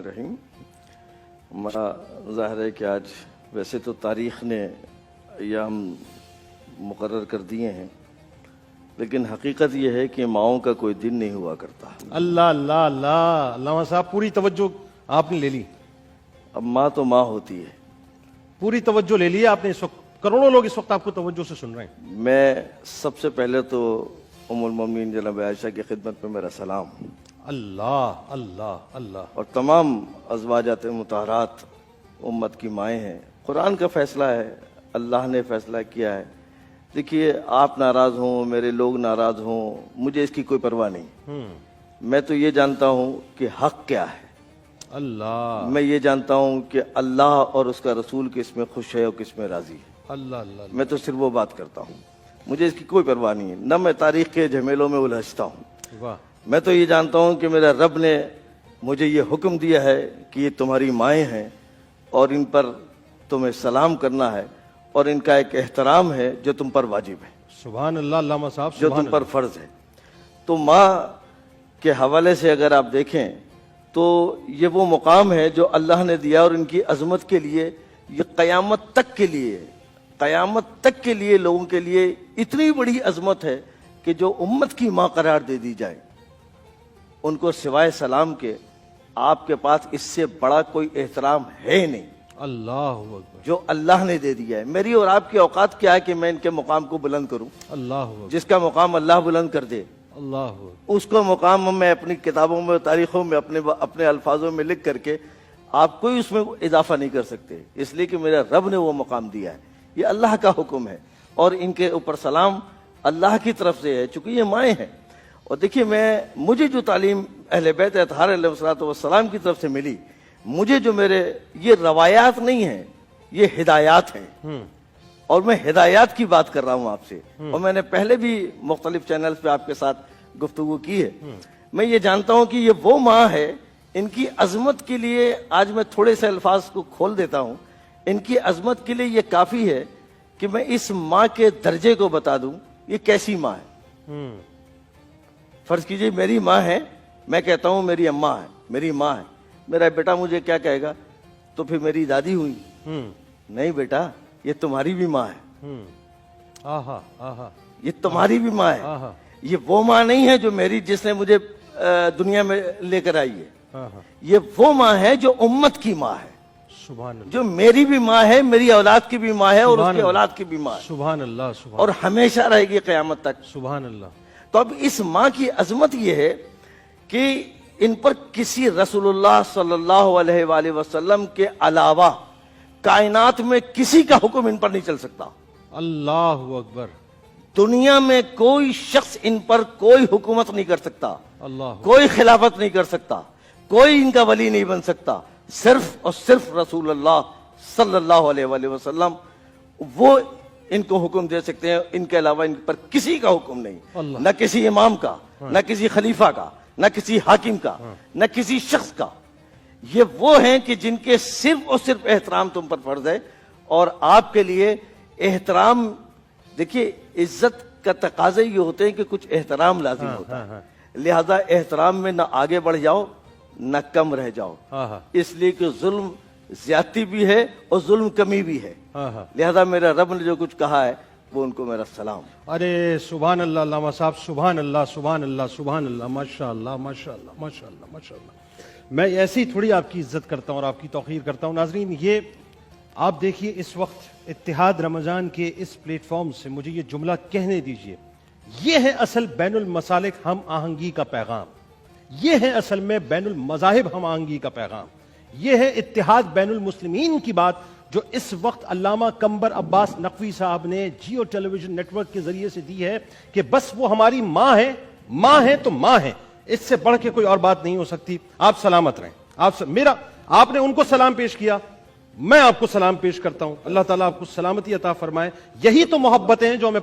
رحیم ہمارا ظاہر ہے کہ آج ویسے تو تاریخ نے ایام مقرر کر دیے ہیں، لیکن حقیقت یہ ہے کہ ماؤں کا کوئی دن نہیں ہوا کرتا۔ اللہ اللہ اللہ علامہ صاحب پوری توجہ آپ نے لے لی۔ اب ماں تو ماں ہوتی ہے۔ پوری توجہ لے لی آپ نے، اس وقت کروڑوں لوگ اس وقت آپ کو توجہ سے سن رہے ہیں۔ میں سب سے پہلے تو ام المومنین جناب عائشہ کی خدمت میں میرا سلام، اللہ اللہ اللہ، اور تمام ازواجات مطہرات امت کی مائیں ہیں۔ قرآن کا فیصلہ ہے، اللہ نے فیصلہ کیا ہے۔ دیکھیے، آپ ناراض ہوں، میرے لوگ ناراض ہوں، مجھے اس کی کوئی پرواہ نہیں۔ میں تو یہ جانتا ہوں کہ حق کیا ہے، اللہ میں یہ جانتا ہوں کہ اللہ اور اس کا رسول کس میں خوش ہے اور کس میں راضی ہے۔ اللہ اللہ، میں تو صرف وہ بات کرتا ہوں، مجھے اس کی کوئی پرواہ نہیں ہے، نہ میں تاریخ کے جھمیلوں میں الجھتا ہوں۔ واہ، میں تو یہ جانتا ہوں کہ میرا رب نے مجھے یہ حکم دیا ہے کہ یہ تمہاری مائیں ہیں اور ان پر تمہیں سلام کرنا ہے، اور ان کا ایک احترام ہے جو تم پر واجب ہے، سبحان اللہ علامہ صاحب، جو سبحان تم پر فرض ہے۔ تو ماں کے حوالے سے اگر آپ دیکھیں تو یہ وہ مقام ہے جو اللہ نے دیا، اور ان کی عظمت کے لیے یہ قیامت تک کے لیے لوگوں کے لیے اتنی بڑی عظمت ہے کہ جو امت کی ماں قرار دے دی جائے، ان کو سوائے سلام کے آپ کے پاس اس سے بڑا کوئی احترام ہے نہیں، اللہ اکبر، جو اللہ نے دے دیا ہے۔ میری اور آپ کی اوقات کیا ہے کہ میں ان کے مقام کو بلند کروں؟ اللہ اکبر، جس کا مقام اللہ بلند کر دے، اللہ اکبر، اس کو مقام میں اپنی کتابوں میں، تاریخوں میں، اپنے الفاظوں میں لکھ کر کے آپ کوئی اس میں اضافہ نہیں کر سکتے، اس لیے کہ میرا رب نے وہ مقام دیا ہے، یہ اللہ کا حکم ہے، اور ان کے اوپر سلام اللہ کی طرف سے ہے، چونکہ یہ مائیں ہیں۔ اور دیکھیے، مجھے جو تعلیم اہل بیت اطہار علیہ السلام کی طرف سے ملی، مجھے جو یہ روایات نہیں ہیں، یہ ہدایات ہیں، اور میں ہدایات کی بات کر رہا ہوں آپ سے، اور میں نے پہلے بھی مختلف چینلز پہ آپ کے ساتھ گفتگو کی ہے۔ میں یہ جانتا ہوں کہ یہ وہ ماں ہے، ان کی عظمت کے لیے آج میں تھوڑے سے الفاظ کو کھول دیتا ہوں، ان کی عظمت کے لیے یہ کافی ہے کہ میں اس ماں کے درجے کو بتا دوں، یہ کیسی ماں ہے۔ فرض کیجئے میری ماں ہے، میں کہتا ہوں میری اماں ہے، میری ماں ہے، میرا بیٹا مجھے کیا کہے گا؟ تو پھر میری دادی ہوئی؟ نہیں بیٹا، یہ تمہاری بھی ماں ہے، آہا آہا، یہ تمہاری بھی ماں ہے، آہا، یہ وہ ماں نہیں ہے جو جس نے مجھے دنیا میں لے کر آئی ہے، آہا، یہ وہ ماں ہے جو امت کی ماں ہے، سبحان اللہ، جو میری بھی ماں ہے، میری اولاد کی بھی ماں ہے، اور اس سبحان کی اللہ، اولاد کی بھی ماں ہے، سبحان اللہ، سبحان اور ہمیشہ رہے گی قیامت تک۔ سبحان اللہ، تو اب اس ماں کی عظمت یہ ہے کہ ان پر کسی رسول اللہ صلی اللہ علیہ وآلہ وسلم کے علاوہ کائنات میں کسی کا حکم ان پر نہیں چل سکتا۔ اللہ اکبر، دنیا میں کوئی شخص ان پر کوئی حکومت نہیں کر سکتا، اللہ، کوئی خلافت نہیں کر سکتا، کوئی ان کا ولی نہیں بن سکتا، صرف اور صرف رسول اللہ صلی اللہ علیہ وآلہ وسلم وہ ان کو حکم دے سکتے ہیں، ان کے علاوہ ان پر کسی کا حکم نہیں، اللہ، نہ کسی امام کا، نہ کسی خلیفہ کا، نہ کسی حاکم کا، نہ کسی شخص کا۔ یہ وہ ہیں کہ جن کے صرف اور صرف احترام تم پر فرض ہے، اور آپ کے لیے احترام، دیکھیے عزت کا تقاضے یہ ہوتے ہیں کہ کچھ احترام لازم ہوتا ہے، لہذا احترام میں نہ آگے بڑھ جاؤ نہ کم رہ جاؤ، آہا، اس لیے کہ ظلم زیادتی بھی ہے اور ظلم کمی بھی ہے، آہا، لہذا میرا رب نے جو کچھ کہا ہے وہ ان کو میرا سلام۔ ارے سبحان اللہ علامہ صاحب، سبحان اللہ، سبحان اللہ، سبحان اللہ، ماشاء اللہ، ماشاء اللہ، ماشاء اللہ، ماشاء اللہ۔ میں ایسی تھوڑی آپ کی عزت کرتا ہوں اور آپ کی توقیر کرتا ہوں۔ ناظرین، یہ آپ دیکھیے، اس وقت اتحاد رمضان کے اس پلیٹ فارم سے مجھے یہ جملہ کہنے دیجئے، یہ ہے اصل بین المسالک ہم آہنگی کا پیغام، یہ ہے اصل میں بین المذاہب ہم آہنگی کا پیغام، یہ ہے اتحاد بین المسلمین کی بات جو اس وقت علامہ قمبر عباس نقوی صاحب نے جیو ٹیلی ویژن نیٹ ورک کے ذریعے سے دی ہے کہ بس وہ ہماری ماں ہے، ماں ہے تو ماں ہے، اس سے بڑھ کے کوئی اور بات نہیں ہو سکتی۔ آپ سلامت رہیں، آپ نے ان کو سلام پیش کیا، میں آپ کو سلام پیش کرتا ہوں، اللہ تعالیٰ آپ کو سلامتی عطا فرمائے۔ یہی تو محبتیں ہیں جو ہمیں